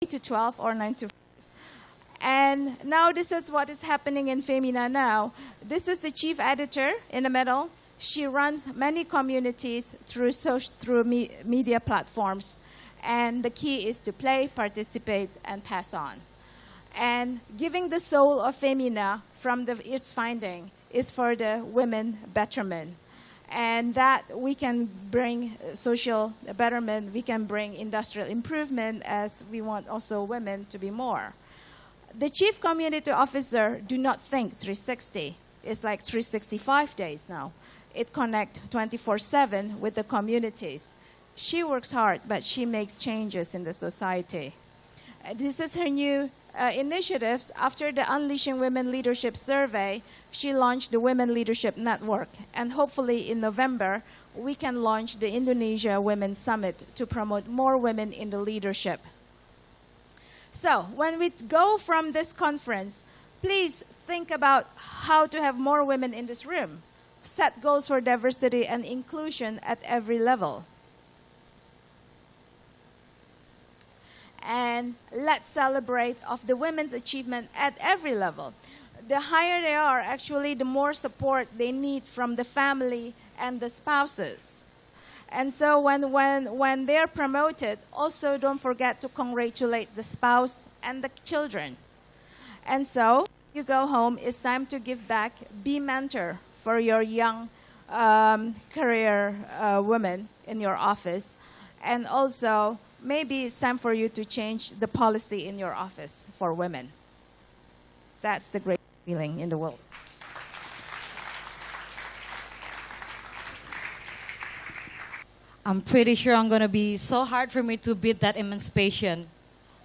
to 12 or 9 to 5. And now this is what is happening in Femina now. This is the chief editor in the middle. She runs many communities through media platforms. And the key is to play, participate, and pass on. And giving the soul of Femina from its finding is for the women betterment. And that we can bring social betterment, we can bring industrial improvement, as we want also women to be more. The chief community officer do not think 360. It's like 365 days now. It connects 24/7 with the communities. She works hard, but she makes changes in the society. This is her new initiatives. After the Unleashing Women Leadership Survey, she launched the Women Leadership Network. And hopefully in November, we can launch the Indonesia Women's Summit to promote more women in the leadership. So when we go from this conference, please think about how to have more women in this room. Set goals for diversity and inclusion at every level. And let's celebrate of the women's achievement at every level. The higher they are, actually, the more support they need from the family and the spouses. And so when they're promoted, also don't forget to congratulate the spouse and the children. And so you go home, it's time to give back, be mentor for your young career women in your office. And also, maybe it's time for you to change the policy in your office for women. That's the great feeling in the world. I'm pretty sure I'm going to be so hard for me to beat that emancipation.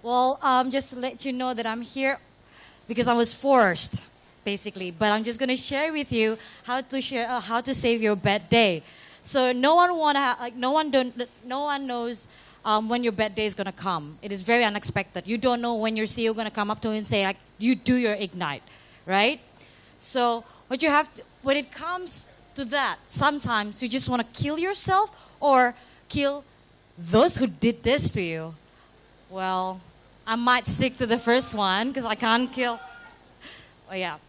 Well, just to let you know that I'm here because I was forced, basically. But I'm just going to share with you how to save your bad day. So no one knows when your bad day is going to come. It is very unexpected. You don't know when your CEO is going to come up to you and say, like, you do your Ignite, right? So what you have to, when it comes to that, sometimes you just want to kill yourself or kill those who did this to you. Well, I might stick to the first one because I can't kill. Oh, yeah.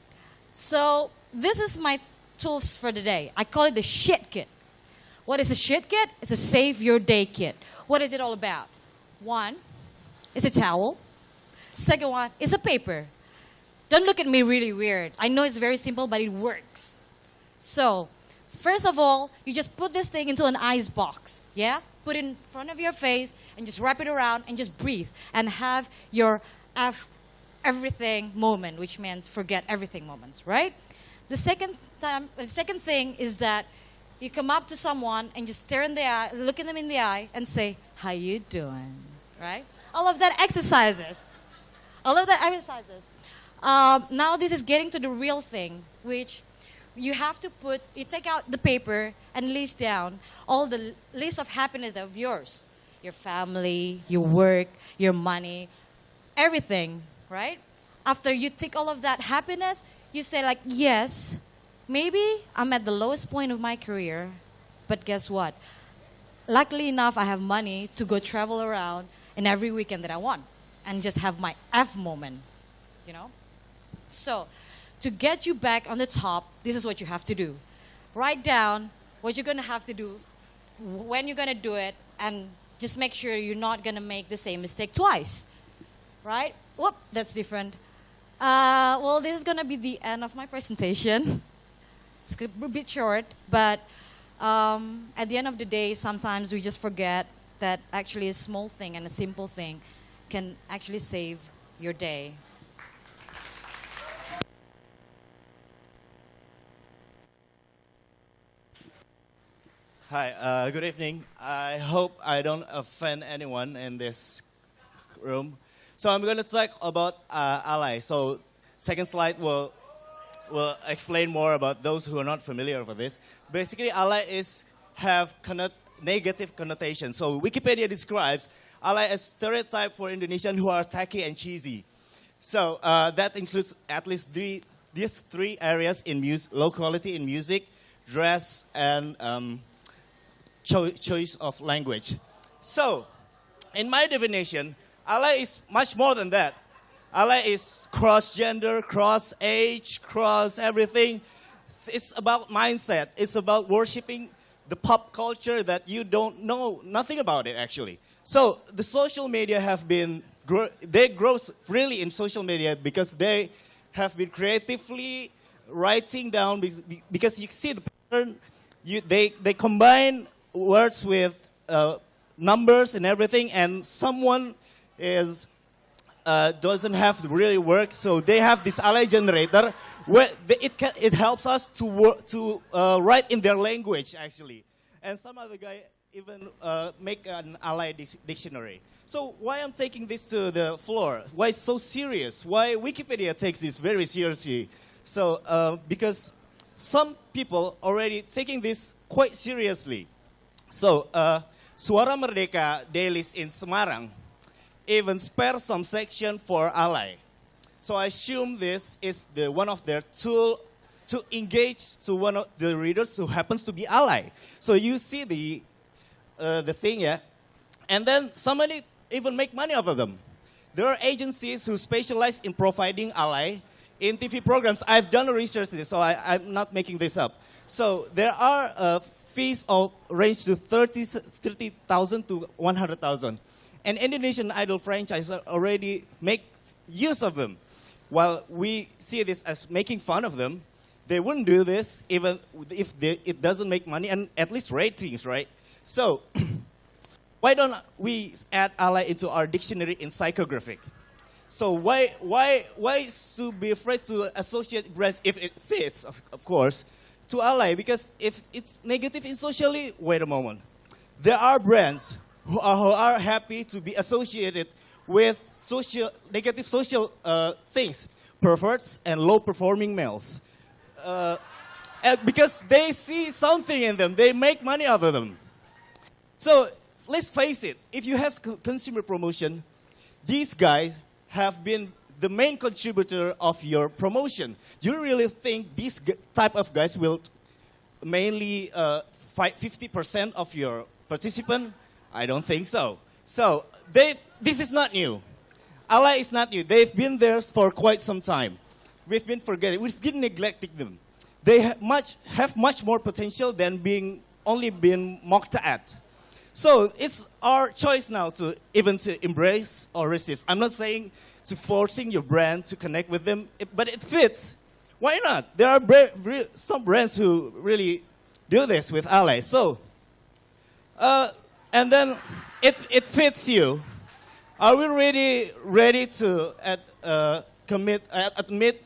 So this is my tools for the day. I call it the shit kit. What is a shit kit? It's a save your day kit. What is it all about? One, it's a towel. Second one is a paper. Don't look at me really weird. I know it's very simple, but it works. So, first of all, you just put this thing into an ice box, yeah? Put it in front of your face and just wrap it around and just breathe and have your everything moment, which means forget everything moments, right? The second thing is that you come up to someone and just stare in the eye, look at them in the eye and say, how you doing, right? All of that exercises. Now this is getting to the real thing, which you have to you take out the paper and list down all the list of happiness of yours. Your family, your work, your money, everything, right? After you tick all of that happiness, you say like, yes, maybe I'm at the lowest point of my career, but guess what? Luckily enough, I have money to go travel around in every weekend that I want and just have my F moment, you know? So, to get you back on the top, this is what you have to do. Write down what you're going to have to do, when you're going to do it, and just make sure you're not going to make the same mistake twice, right? Whoop, that's different. Well, this is going to be the end of my presentation. It's going to be a bit short, but at the end of the day, sometimes we just forget that actually a small thing and a simple thing can actually save your day. Hi, good evening. I hope I don't offend anyone in this room. So I'm going to talk about Ally. So second slide will explain more about those who are not familiar with this. Basically, Ally have negative connotation. So Wikipedia describes Ally as stereotype for Indonesians who are tacky and cheesy. So that includes at least these three areas in low quality in music, dress, and choice of language. So, in my definition, Ally is much more than that. Ally is cross-gender, cross-age, cross everything. It's about mindset. It's about worshiping the pop culture that you don't know nothing about it actually. So the social media have been they grow freely in social media because they have been creatively writing down because you see the pattern. They combine words with numbers and everything, and someone is doesn't have to really work, so they have this ally generator where it helps us to write in their language actually, and some other guy even make an ally dictionary. So why I'm taking this to the floor? Why it's so serious? Why Wikipedia takes this very seriously? So because some people already taking this quite seriously. So Suara Merdeka dailies in Semarang even spare some section for ally. So I assume this is one of their tool to engage to one of the readers who happens to be ally. So you see the thing, yeah? And then somebody even make money off of them. There are agencies who specialize in providing ally in TV programs. I've done research on this, so I'm not making this up. So there are fees of range to 30,000 to 100,000. And Indonesian Idol franchise already make use of them. While we see this as making fun of them, they wouldn't do this even if it doesn't make money and at least ratings, right? So why don't we add ally into our dictionary in psychographic? So why to be afraid to associate brands if it fits, of course, to ally? Because if it's negative in socially, wait a moment. There are brands who are happy to be associated with negative social things, perverts and low-performing males. And because they see something in them, they make money out of them. So let's face it, if you have consumer promotion, these guys have been the main contributor of your promotion. Do you really think these type of guys will mainly fight 50% of your participant? I don't think so. So this is not new. Ally is not new. They've been there for quite some time. We've been forgetting. We've been neglecting them. They have much more potential than only being mocked at. So it's our choice now to embrace or resist. I'm not saying to forcing your brand to connect with them, but it fits. Why not? There are some brands who really do this with Ally. So, and then it fits you. Are we really ready to admit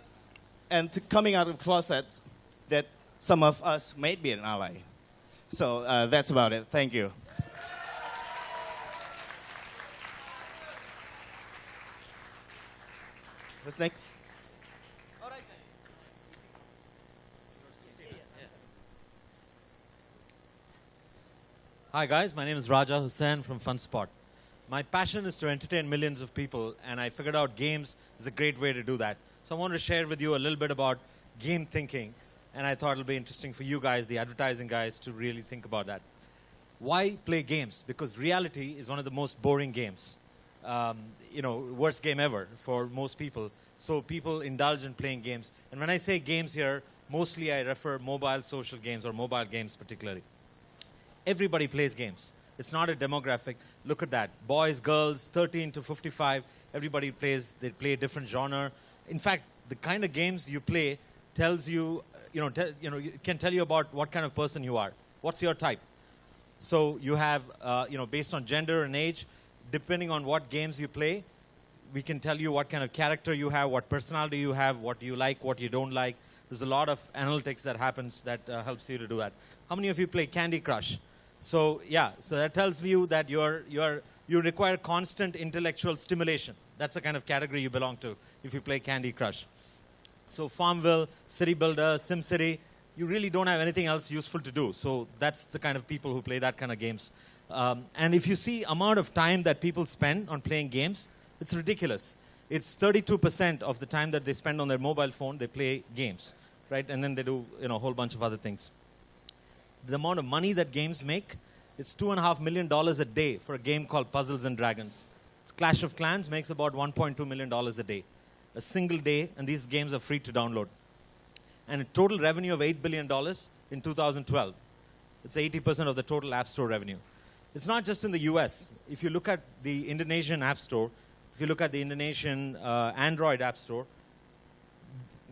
and to coming out of closets that some of us may be an ally? So that's about it. Thank you. What's next? All right. Hi guys, my name is Raja Hussain from FunSpot. My passion is to entertain millions of people, and I figured out games is a great way to do that. So I want to share with you a little bit about game thinking, and I thought it'll be interesting for you guys, the advertising guys, to really think about that. Why play games? Because reality is one of the most boring games. Worst game ever for most people. So people indulge in playing games. And when I say games here, mostly I refer mobile social games or mobile games particularly. Everybody plays games. It's not a demographic. Look at that. Boys, girls, 13 to 55, everybody plays. They play a different genre. In fact, the kind of games you play tells you, can tell you about what kind of person you are. What's your type? So you have, based on gender and age, depending on what games you play, we can tell you what kind of character you have, what personality you have, what you like, what you don't like. There's a lot of analytics that happens that helps you to do that. How many of you play Candy Crush? So that tells you that you require constant intellectual stimulation. That's the kind of category you belong to if you play Candy Crush. So Farmville, City Builder, SimCity, you really don't have anything else useful to do. So that's the kind of people who play that kind of games. And if you see amount of time that people spend on playing games, it's ridiculous. It's 32% of the time that they spend on their mobile phone, they play games, right? And then they do a whole bunch of other things. The amount of money that games make, it's $2.5 million a day for a game called Puzzles and Dragons. Clash of Clans makes about $1.2 million a day. A single day, and these games are free to download. And a total revenue of $8 billion in 2012. It's 80% of the total App Store revenue. It's not just in the US. If you look at the Indonesian App Store, if you look at the Indonesian Android App Store,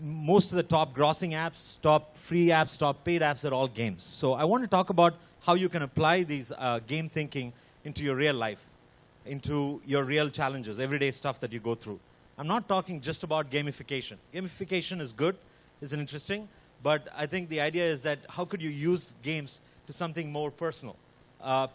most of the top grossing apps, top free apps, top paid apps are all games. So I want to talk about how you can apply these game thinking into your real life, into your real challenges, everyday stuff that you go through. I'm not talking just about gamification. Gamification is good, is interesting, but I think the idea is that how could you use games to something more personal?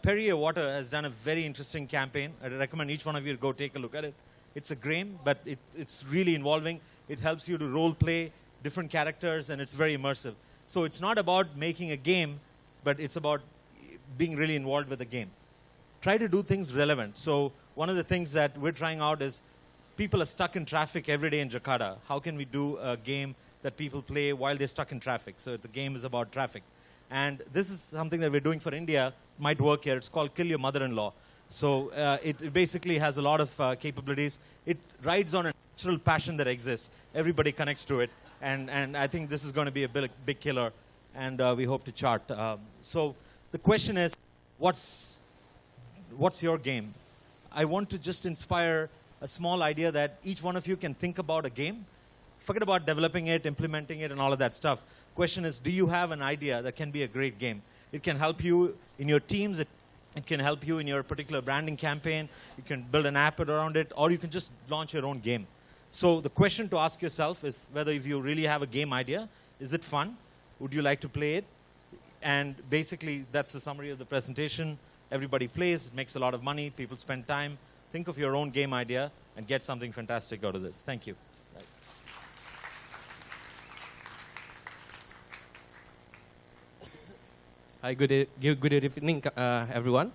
Perrier Water has done a very interesting campaign. I recommend each one of you to go take a look at it. It's a game, but it's really involving. It helps you to role play different characters, and it's very immersive. So it's not about making a game, but it's about being really involved with the game. Try to do things relevant. So one of the things that we're trying out is people are stuck in traffic every day in Jakarta. How can we do a game that people play while they're stuck in traffic? So the game is about traffic. And this is something that we're doing for India. Might work here. It's called Kill Your Mother-in-Law. So it basically has a lot of capabilities. It rides on a natural passion that exists. Everybody connects to it. And I think this is going to be a big killer. And we hope to chart. So the question is, what's your game? I want to just inspire a small idea that each one of you can think about a game. Forget about developing it, implementing it, and all of that stuff. Question is, do you have an idea that can be a great game? It can help you in your teams. It can help you in your particular branding campaign. You can build an app around it, or you can just launch your own game. So the question to ask yourself is whether if you really have a game idea, is it fun? Would you like to play it? And basically, that's the summary of the presentation. Everybody plays, makes a lot of money, people spend time. Think of your own game idea and get something fantastic out of this. Thank you. Hi, good evening, everyone.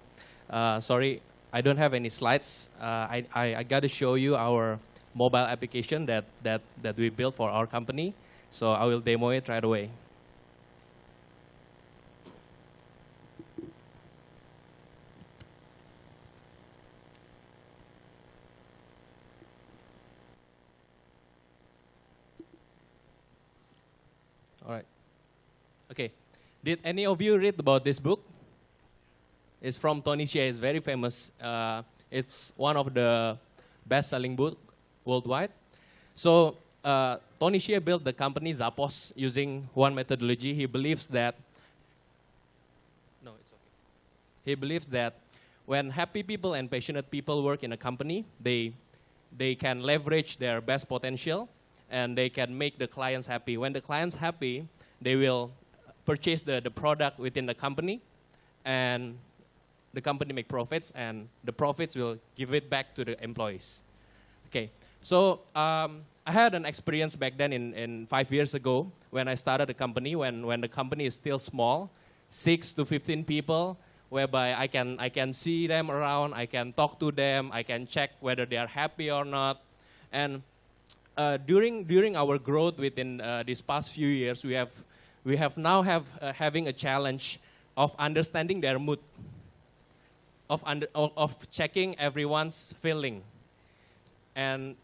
Sorry, I don't have any slides. I got to show you our mobile application that we built for our company. So I will demo it right away. All right. Okay. Did any of you read about this book? It's from Tony Hsieh. It's very famous. It's one of the best-selling books worldwide. So Tony Hsieh built the company Zappos using one methodology. He believes that he believes that when happy people and passionate people work in a company, they can leverage their best potential and they can make the clients happy. When the client's happy, they will purchase the product within the company, and the company make profits, and the profits will give it back to the employees. Okay, so I had an experience back then in 5 years ago when I started a company, when the company is still small, 6 to 15 people, whereby I can see them around, I can talk to them, I can check whether they are happy or not. And during our growth within these past few years, we have now having a challenge of understanding their mood, of checking everyone's feeling. And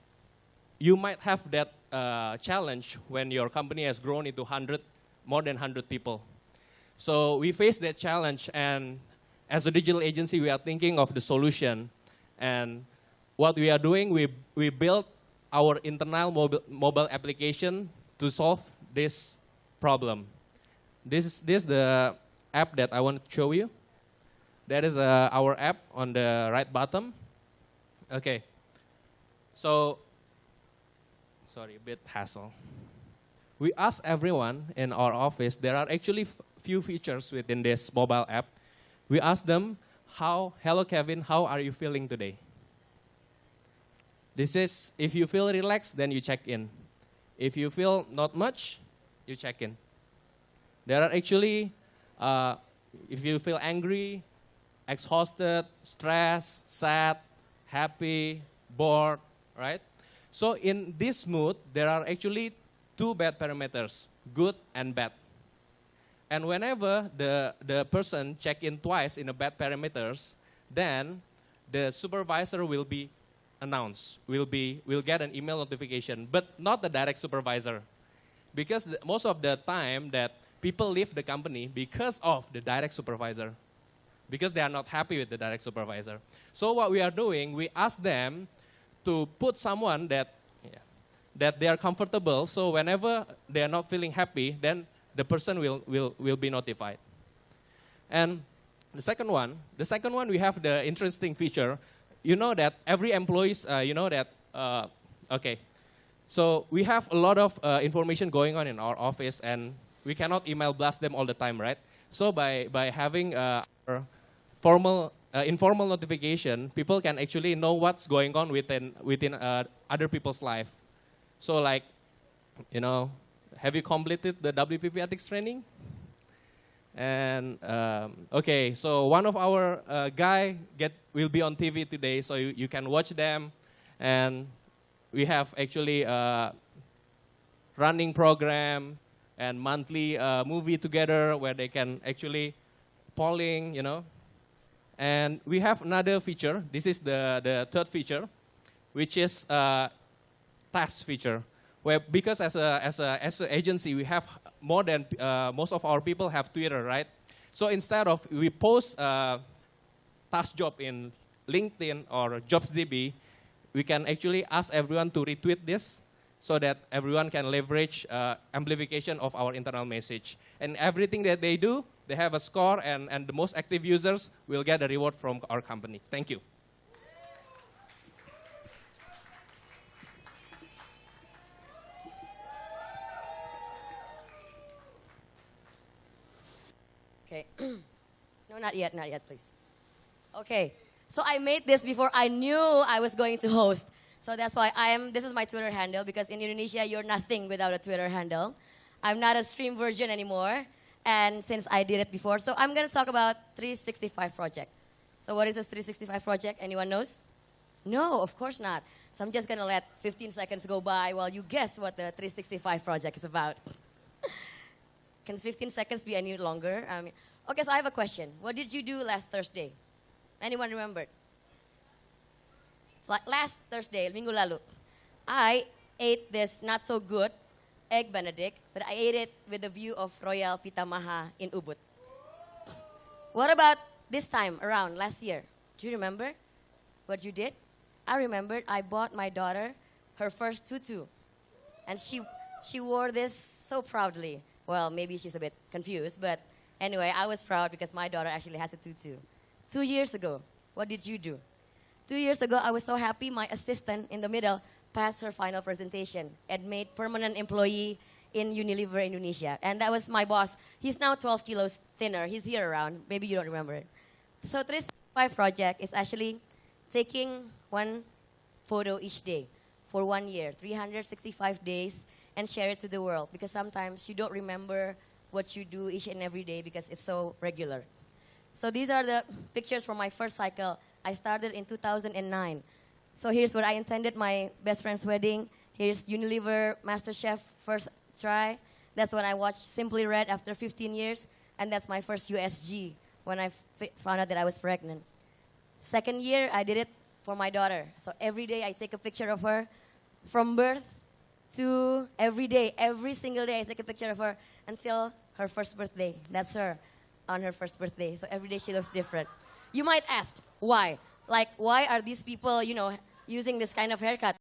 you might have that challenge when your company has grown into more than 100 people. So we face that challenge, and as a digital agency, we are thinking of the solution. And what we are doing, we built our internal mobile application to solve this problem. This is the app that I want to show you. That is our app on the right bottom. Okay. So, sorry, a bit hassle. We asked everyone in our office, there are actually few features within this mobile app. We asked them, hello Kevin, how are you feeling today? This is, if you feel relaxed, then you check in. If you feel not much, you check in. There are actually, if you feel angry, exhausted, stressed, sad, happy, bored, right? So in this mood, there are actually 2 bad parameters, good and bad. And whenever the person check in twice in the bad parameters, then the supervisor will be announced, we'll get an email notification, but not the direct supervisor. Because most of the time that people leave the company because of the direct supervisor, because they are not happy with the direct supervisor. So what we are doing, we ask them to put someone that they are comfortable, so whenever they are not feeling happy, then the person will be notified. And the second one, we have the interesting feature. You know that every employee, okay. So we have a lot of information going on in our office, and we cannot email blast them all the time, right? So by having informal notification, people can actually know what's going on within other people's life. So like, have you completed the WPP ethics training? And okay, so one of our guy will be on TV today, so you can watch them. And we have actually running program and monthly movie together where they can actually polling, And we have another feature. This is the third feature, which is task feature. Where because as an agency, we have more than most of our people have Twitter, right? So instead of we post task job in LinkedIn or JobsDB, we can actually ask everyone to retweet this so that everyone can leverage amplification of our internal message. And everything that they do, they have a score, and the most active users will get a reward from our company. Thank you. Okay. No, not yet, please. Okay. So I made this before I knew I was going to host. So that's why this is my Twitter handle, because in Indonesia, you're nothing without a Twitter handle. I'm not a stream version anymore, and since I did it before. So I'm going to talk about 365 project. So what is a 365 project? Anyone knows? No, of course not. So I'm just going to let 15 seconds go by while you guess what the 365 project is about. Can 15 seconds be any longer? Okay, so I have a question. What did you do last Thursday? Anyone remembered? Last Thursday, minggu lalu, I ate this not so good egg Benedict, but I ate it with the view of Royal Pitamaha in Ubud. What about this time around, last year? Do you remember what you did? I remembered I bought my daughter her first tutu. And she wore this so proudly. Well, maybe she's a bit confused, but anyway, I was proud because my daughter actually has a tutu. 2 years ago, what did you do? 2 years ago, I was so happy my assistant in the middle passed her final presentation and made permanent employee in Unilever Indonesia. And that was my boss. He's now 12 kilos thinner. He's here around. Maybe you don't remember it. So 365 project is actually taking one photo each day for 1 year, 365 days, and share it to the world, because sometimes you don't remember what you do each and every day because it's so regular. So these are the pictures from my first cycle. I started in 2009. So here's what I intended my best friend's wedding. Here's Unilever MasterChef first try. That's when I watched Simply Red after 15 years. And that's my first USG when I found out that I was pregnant. Second year, I did it for my daughter. So every day I take a picture of her from birth to every day. Every single day I take a picture of her until her first birthday. That's her on her first birthday. So every day she looks different. You might ask, why? Like, why are these people, using this kind of haircut?